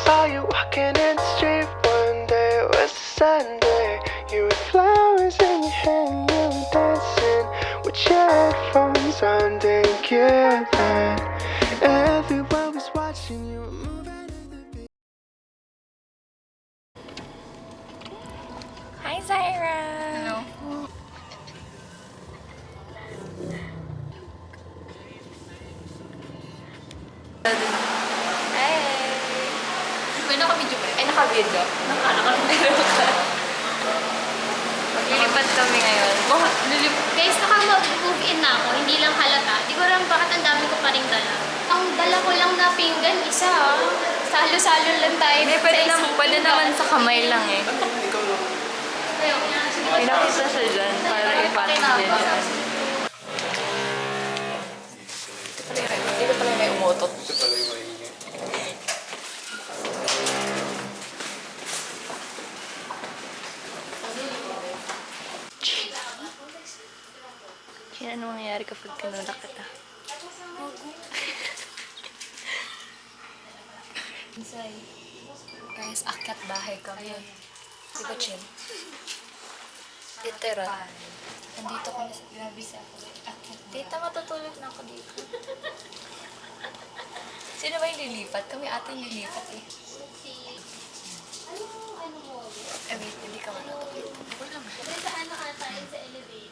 saw you walking in the street one day. It was a Sunday. You had flowers in your hand. You were dancing with your headphones on, didn't care then. Everyone was watching you moving in the beat. Hi, Zaira! Hello. Hey! May naka-video ba? Ay, naka-video. Naka-video. Maglilipat kami ngayon. Guys, naka-move in na ako. Hindi lang halata. Di ko alam bakit ang dami ko pa ring dala. Ang dala ko lang na pinggan, isa ah. Salo-salo lang tayo. Hindi, pwede naman sa kamay lang eh. Ayun. Pinakita siya dyan para ipatin din siya. Dito pala may umutot. Kaya ano mangyayari kapag kinulak kita? Guys, akyat bahay kami. Di ba, Chin? Literal. Nandito kami sa grabe sa akyat. Tita, matutulog na ako dito. Sino ba yung lilipat? Kami ate yung lilipat eh. Eh, wait, hindi ka matutulog. Wala mo. Sa ano ata yun sa elevator?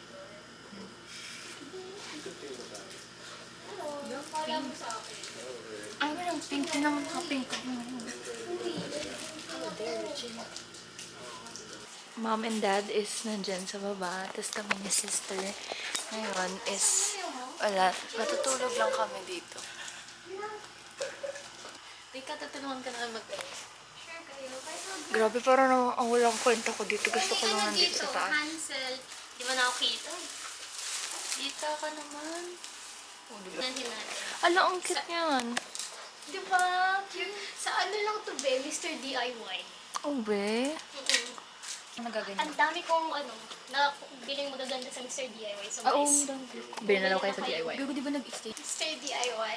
Ay, walang pink naman ka-pink. Mom and dad is nandyan sa baba. Tapos kami ni sister. Ngayon is wala. Matutulog lang kami dito. Di ka, tutulungan ka na mag-ayos. Sure kayo. Grabe, parang ang walang kwenta ko dito. Gusto ko lang nandito sa taas. Hansel. Di ba na ako kita? Dito ka naman. Nandiyan natin. Ala, ang cute niyan. Di ba? Cute. Sa ano lang to be, Mr. DIY. Oh, be. Nagaganyan. Ang dami kong ano, na biling magaganda sa Mr. DIY. So Oo, guys, Bili na lang kayo sa DIY. Gago, di ba nag-stay? Mr. DIY.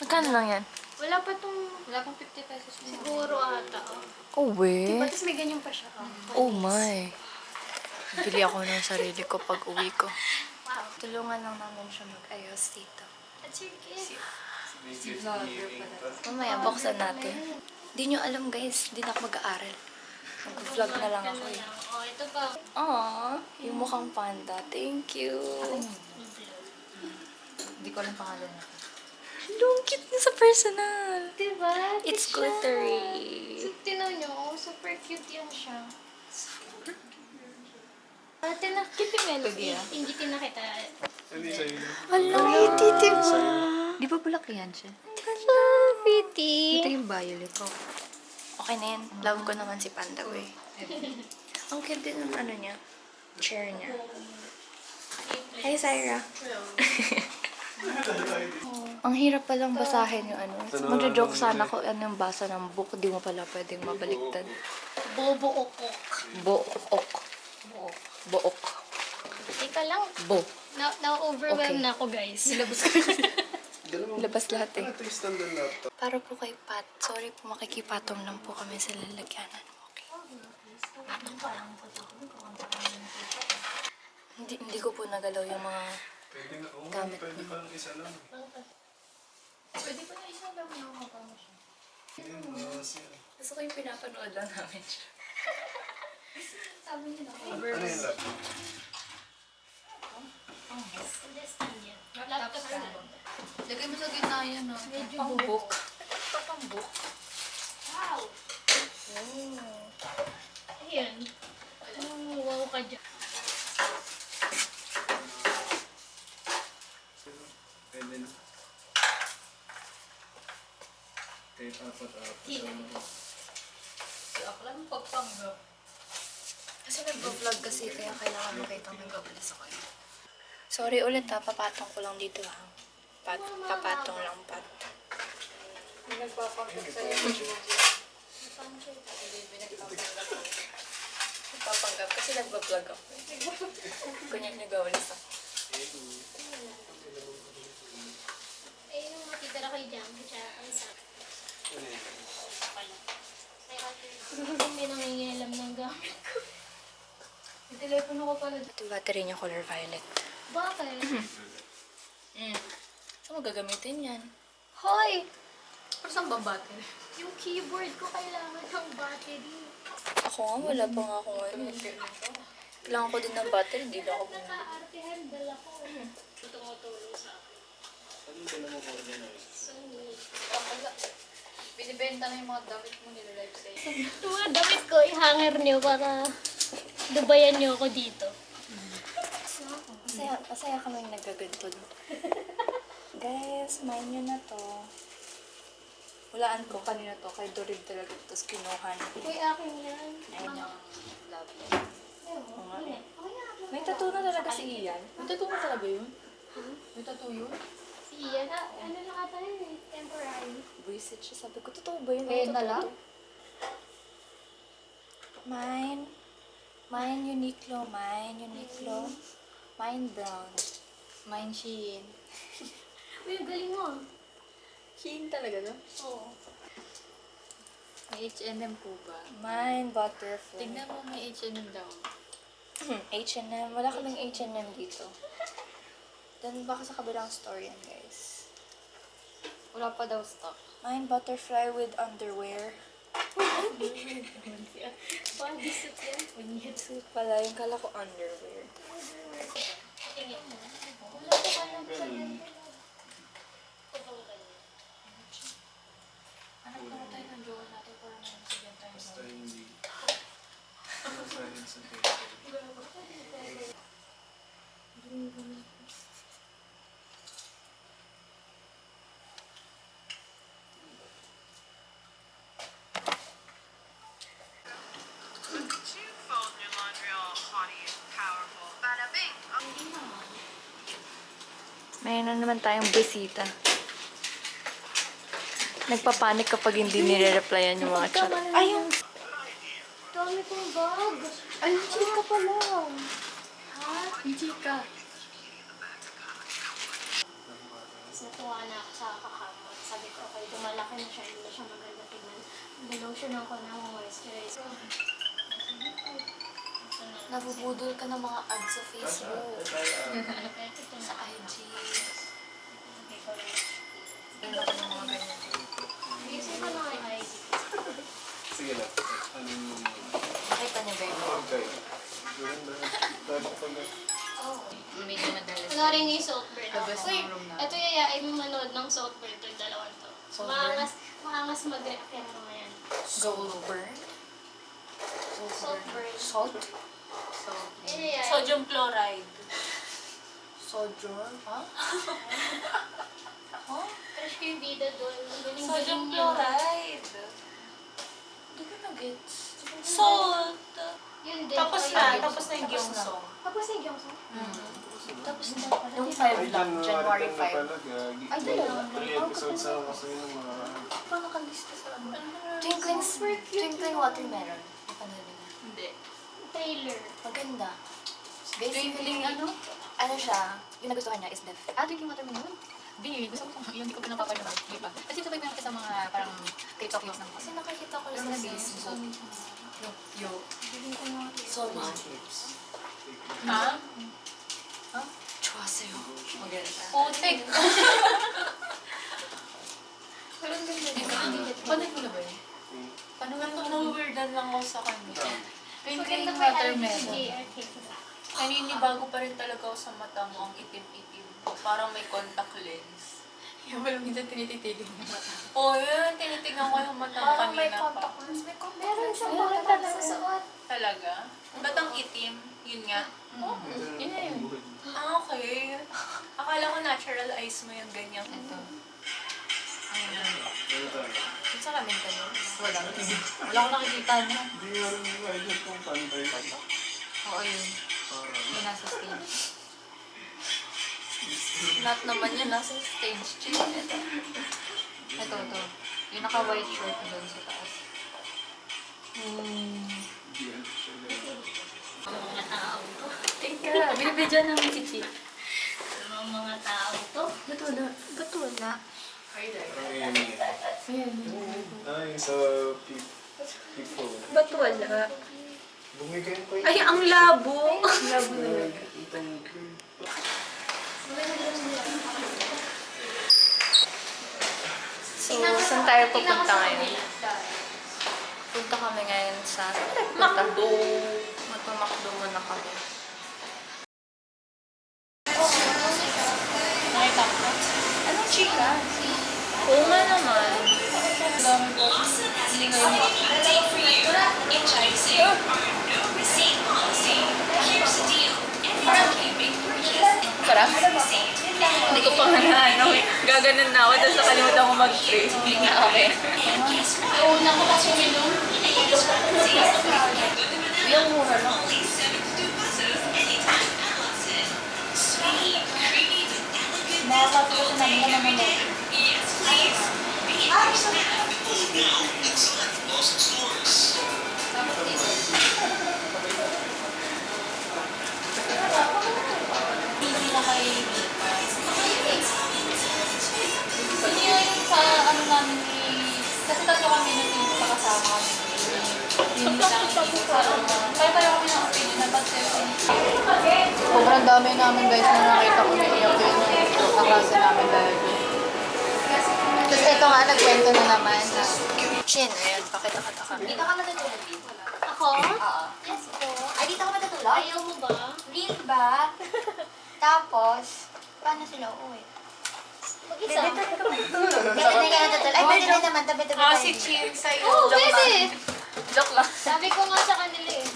Magkano lang yan? Wala pa tong Wala pang 50 pesos. siguro ata. Oh, be. Diba? Tapos may ganyan pa siya. Oh, my. Bili ako ng sarili ko pag uwi ko. Wow. Tulungan lang namin siya mag-ayos dito. That's your gift. Si vlogger pala. Mamaya, buksan natin. Di nyo alam, guys. Di na ako mag-aaral. Mag-vlog na lang ako eh. Oh, ito pa. Aww, yung mukhang panda. Thank you. Hindi ko alam pangalan na. Ang cute niya sa personal. Diba? It's Cute siya. glittery. So, tinan nyo, super cute yan siya. Ate, nakit yung melody ah. Hindi tinakita. Wala, pretty, diba? Di ba bulak yan siya? Wala, pretty. Ito yung violet. Oh. Okay na yun. Love ko naman si Panda Boy. Ang cute din ng ano niya. Chair niya. Hi, Syra. Ang hirap palang basahin yung ano. Magjo-joke sana ko ano yung basa ng book. Di mo pala pwedeng mabaliktad. Bobo-okok. Book. Book. Teka lang. Bo. Na-overwhelm Okay. na ako, guys. Labas lahat eh. Ito yung standard laptop. Para po kay Pat. Sorry po, makikipatong lang po kami sa lalagyanan. Okay. Patong pa lang po. Hindi ko po nagalaw yung mga gamit Pwede niyo. pa lang isa lang. Pwede pa na isang lang na makakama siya. Gusto ko yung pinapanood lang namin siya. Sabi niya na. Ano yung laptop? Understand yan. Laptop na. Lagay mo sa gitna yan, no? Medyo Pang book. Ito pang book. Wow! Ayan. Oh, wow ka dyan. Pwede na. Kahit apat-apat. Ako lang pagpanggap. Kasi nag-vlog kasi kaya kailangan makita ng gabilis ako. Sorry ulit ha, papatong ko lang dito ha. Papatong lang, Pat. Nagpapanggap sa'yo. Papanggap kasi nag-vlog ako. Kunyag nag-awalis ako. Eh, yung matitira kay Jam, siya ang sa... Ano yun? Hindi nangingialam ng gamit ko. May telepono ko pala. Ito yung battery niya, color violet. Bakit? Saan mo gagamitin yan? Hoy! Pero saan ba battery? Yung keyboard ko kailangan ng battery. Ako nga, wala pa nga akong ano. Kailangan ko din ng battery, hindi lang ako bumili. Nakaartehan, dala ko. Tumutulong sa akin. So, Binibenta na yung mga damit mo nila live sale. yung mga damit ko, i-hanger niyo para dubayan niyo ako dito. Masaya kaming nagkaganto. Guys, mine yun na to. Hulaan ko kanina to, kay Dorib talaga. Tapos kinuha niya. Uy, akin yan. Ayun yung laptop. Oo nga eh. nga. May tattoo na talaga si Ian. May tattoo ka talaga yun? May tattoo yun? Si Ian, ano lang ata yun eh, temporary. Buisit siya. Sabi ko, totoo ba yun? Eh, Totoo na lang? to. Mine. Mine Uniqlo. Mine Uniqlo. Mine brown. Mine Shein. Uy, ang galing mo. Shein talaga no? Oo. May H&M po ba? Mine butterfly. Tignan mo, may H&M daw. H&M. Wala kaming H&M dito. Then baka sa kabilang store yan, guys. Wala pa daw stock. Mine butterfly with underwear. Body suit yan. Suit pala. Yung kala ko underwear. Tingin mo. Wala ko kayang ganyan. Anak ko na tayo ng jowa natin para masabihan tayo. Basta hindi. Masahin sa Facebook. Fold your laundry all haughty and powerful. Bada bing. May na naman tayong bisita. Nagpapanik kapag hindi nire-replyan yung mga chat. Ayun! Dami kong bag. Ay, chika pala! Yung chika. Natuwa na ako sa kakamot. Sabi ko, okay, dumalaki na siya. Hindi na siya maganda tignan. Nilotion ako ng moisturizer. Nabubudol ka ng mga ads sa Facebook. Ito Sa IG. Sabi ko rin. Ano ka ng mga ganyan? Isip ko na kay ID. Sige lang. Ano yung... Nakita niyo ba yun? Okay. Ganda. Tapos pag... Medyo madalas. Kunwari nga yung Saltburn. Labas Uy, ng room natin. ito yayain mo manood ng Saltburn. Ito yung dalawang to. Saltburn? Maangas mag-react yan mga yan. Goldburn? Saltburn. Salt? Ayun yayain. Sodium chloride. Sodium? Ha? Crush ko yung bida doon. Ang galing-galing Sodium niya. chloride. Hindi ko na-gets. Salt. Yun din. Tapos Ayun. na. Tapos na yung gyeongsong. Tapos na yung Gyeongsong? Tapos na pala. Yung 5 lang. January 5. Ay, dalawa. 3 episodes na kasi yung mga... Pa nakalista sa ano? Twinkling Watermelon. Napanood niyo na. Hindi. Trailer. Maganda. Twinkling ano? Ano siya? Yung nagustuhan niya is Def. Twinkling watermelon? Hindi, gusto ko. Yung hindi ko pinapapanood. Di ba? Kasi sabay ko sa mga parang TikTok yung ng Kasi nakikita ko sa Facebook. Yo. So much. Ha? 좋았어요. Maganda. Putik! Parang ganda din. Panood mo na ba yun? Paano nga na-weirdan lang ako sa kanya? Twinkling Maganda pa yung watermelon. JR cake sa Naninibago pa rin talaga ako sa mata mo, ang itim-itim. Parang may contact lens. Yung walang minsan tinititigan yung mata. Oo, yun. Tinitignan ko yung mata mo Parang may kanina pa. contact lens. May contact Meron lens. siyang bakit talaga suot. Talaga? Ba't ang itim? Yun nga. Yun na yun. Ah, okay. Akala ko natural eyes mo yung ganyan. Ito. Kung sa kami ka no? Wala. Wala akong nakikita niya. Hindi nga rin yung idea kung pantay pa. Oo, yun. Yung nasa stage. Lahat naman yun nasa stage. Chill. Ito. Yung naka-white shirt doon sa taas. Mga tao to. Teka, binibidyan namin si Chi. Mga tao to. Ba't wala? Ay, sa Ba't wala? Bumigay ko Ay, ang labo! So, saan tayo pupunta ngayon? Punta kami ngayon sa... Makdo! Magmamakdo muna kami. Nakita ko. Anong chika? Oo nga naman. Hindi ngayon Sarap? Hindi ko pa nga ano. Gaganon na ako dahil nakalimutan ko mag-pray. Okay. Una ko kasi uminom. Yung mura lang. makakatulog na naman ako. Hindi na kay Hindi yung sa ano namin ni... Kasi tatlo kami nung dito sa kasama kami. Yung lang sa kaya kami ng opinion na ba't Sobrang dami namin guys na nakita ko na iyak yun sa klase namin dahil. Tapos ito nga, nagkwento na naman na Chin, ayan, pakita-kata kami. Dito ka matutulog dito? Ako? Oo. Yes po. Ay, dito ka matutulog? Ayaw mo ba? Real ba? Tapos, paano sila uuwi? Mag-isa? Ganun na ka natutulog. Ay, pwede na naman. Tabi-tabi tayo. si Chin sa'yo. Oo, pwede. Joke lang. Sabi ko nga sa kanila eh.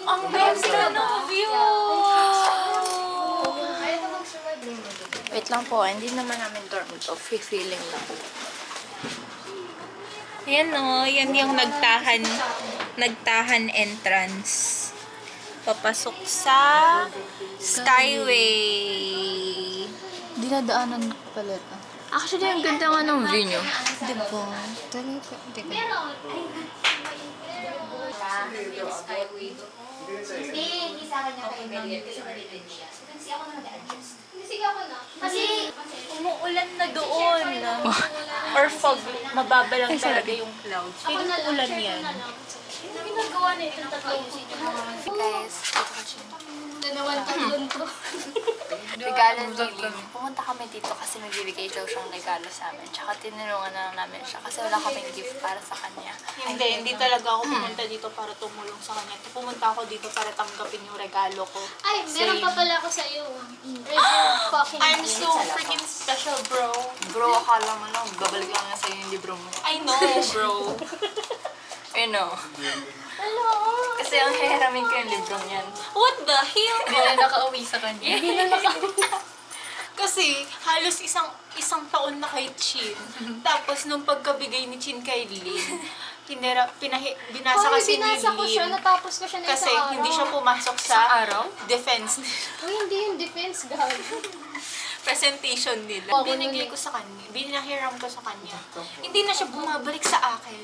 Ang ganda ng view! Ayaw ka mag-survive din mo dito. Wait lang po, hindi naman namin dorm to. Free feeling lang. Yan o, yan yung nagtahan entrance. Papasok sa Skyway. Dinadaanan ko pala ito. Actually, ang ganda nga ng view nyo. Diba? Talaga, diba? Meron. Hindi sa akin yung kaibigan. Kasi nalilin siya. Kasi ako na mag-adjust. Sige ako na. Kasi, Umuulan na doon. Or fog. Mababa lang talaga yung clouds. ako Feeling na ko lang. ulan Share ko yan. na lang. Ano ginagawa na itong tatlong Guys, dito ko siya. Dalawang tatlong to. Regalo dito. Pumunta kami dito kasi magbibigay daw siyang regalo sa amin. Tsaka tinulungan na lang namin siya kasi wala kaming gift para sa kanya. Hindi talaga ako pumunta dito para tumulong sa kanya. Pumunta ako dito para tanggapin yung regalo ko. Ay, meron Same. pa pala ako sa iyo. Reserve fucking I'm gift. so freaking special, bro. Bro, akala mo lang, babalik lang nga sa'yo yung libro mo. I know, bro. You know. Hello. Kasi ang hihiramin ko yung libro niyan. What the hell? Hindi na nakauwi sa kanya. Hindi na Kasi halos isang taon na kay Chin. Tapos nung pagkabigay ni Chin kay Lynn, binasa Hoy, kasi ni binasa ko siya, Lynn. natapos ko siya na Kasi isang araw. hindi siya pumasok sa araw? defense Uy, hindi yung defense, guys. presentation nila. Oo, Binigay ko sa kanya. Binahiram ko sa kanya. Hindi na siya bumabalik sa akin.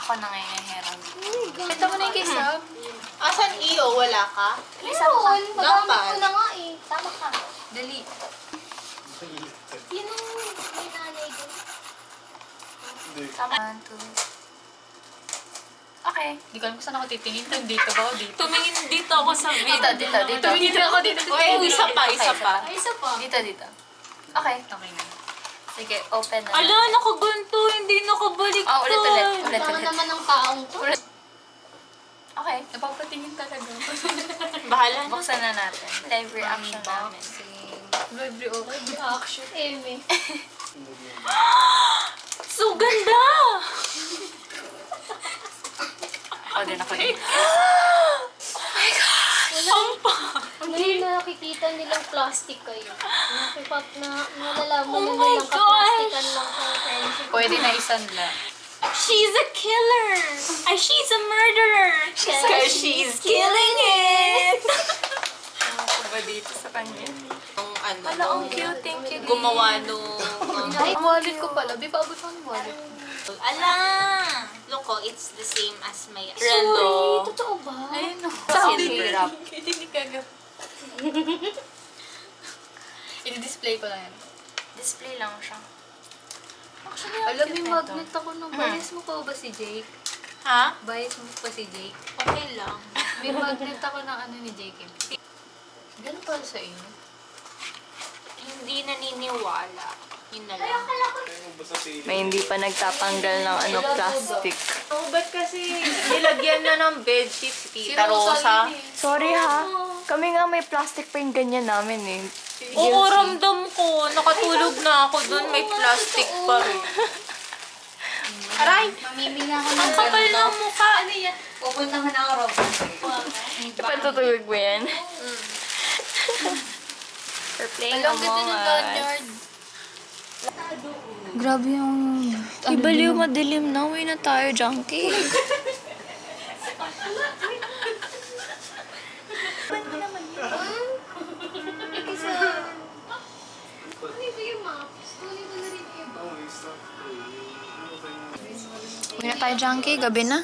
Ako na ngayon yung hiram. Ito mo na yung kay Sab. Asan iyo? Wala ka? Meron, magamit Dapat. ko na nga eh. Tama ka. Dali. Yun ang may nanay ko. Tama. 1, 2. Okay. Hindi ko alam kung saan ako titingin. Dito ba o dito? Tumingin dito ako sa video. Dito. Tumingin ako dito. Uy, isa pa. Ay, isa pa. Dito. Okay. Okay na. Sige, open na. Ala, nakaganto. Hindi nakabalik Ah, ulit. Tanga naman ng taong to. Okay. Napapatingin talaga. Bahala na. Buksan na natin. Live reaction namin. Live reaction. Eme. So ganda! Ako din. Hindi na nakikita nilang plastic kayo. Nalalaman Oh na my nilang kaplastikan lang sa friendship. Pwede na isanla. She's a killer! Ay, she's a murderer! Because she's killing it! Ako ba dito sa kanya? Ang Ala, ang cute. Thank you. gumawa nung... Ay, wallet ko pala. Di pa abot ko ng wallet. Ala! Look, oh, it's the same as my Sorry, relo. totoo ba? Ayun o. Silver wrap. Hindi kagap. I-display ko lang yan. Display lang siya. Actually, ang Alam cute mo, nito. magnet ako nung bias mo pa ba si Jake? Ha? Bias mo pa si Jake? Okay lang. May magnet ako ng ano ni Jake. Ganun pala sa inyo. Hindi naniniwala. Yun na lang. May hindi pa nagtatanggal ng ano, plastic. Oh, ba't kasi nilagyan na ng bedsheet si Tita Rosa? Sorry ha. Kami nga may plastic pa yung ganyan namin eh. Oo, ramdam ko. Nakatulog na ako dun. May plastic pa rin. Aray! Mamimila ako Ang kapal ng mukha. Ano yan? Pupuntahan ako raw. Ipantutulog mo yan? We're playing Alam ganda ng Among Us. lanyard. Grabe yung... Ibaliw, madilim na. Uwi na tayo, junkie. Uwi na tayo, junkie. Gabi na.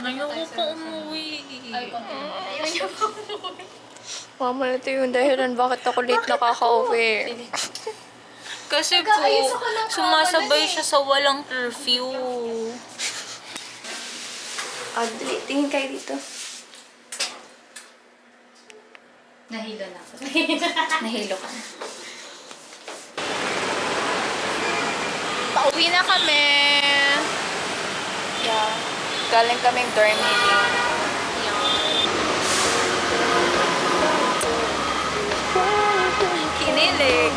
Ayoko pa umuwi. Mama, ito yung dahilan bakit ako late nakaka-uwi. Kasi po, sumasabay siya sa walang curfew. Dali. Tingin kayo dito. Nahilo na ako. Nahilo ka na. Pauwi na kami. Yeah. Galing kaming dorm meeting. Kinilig.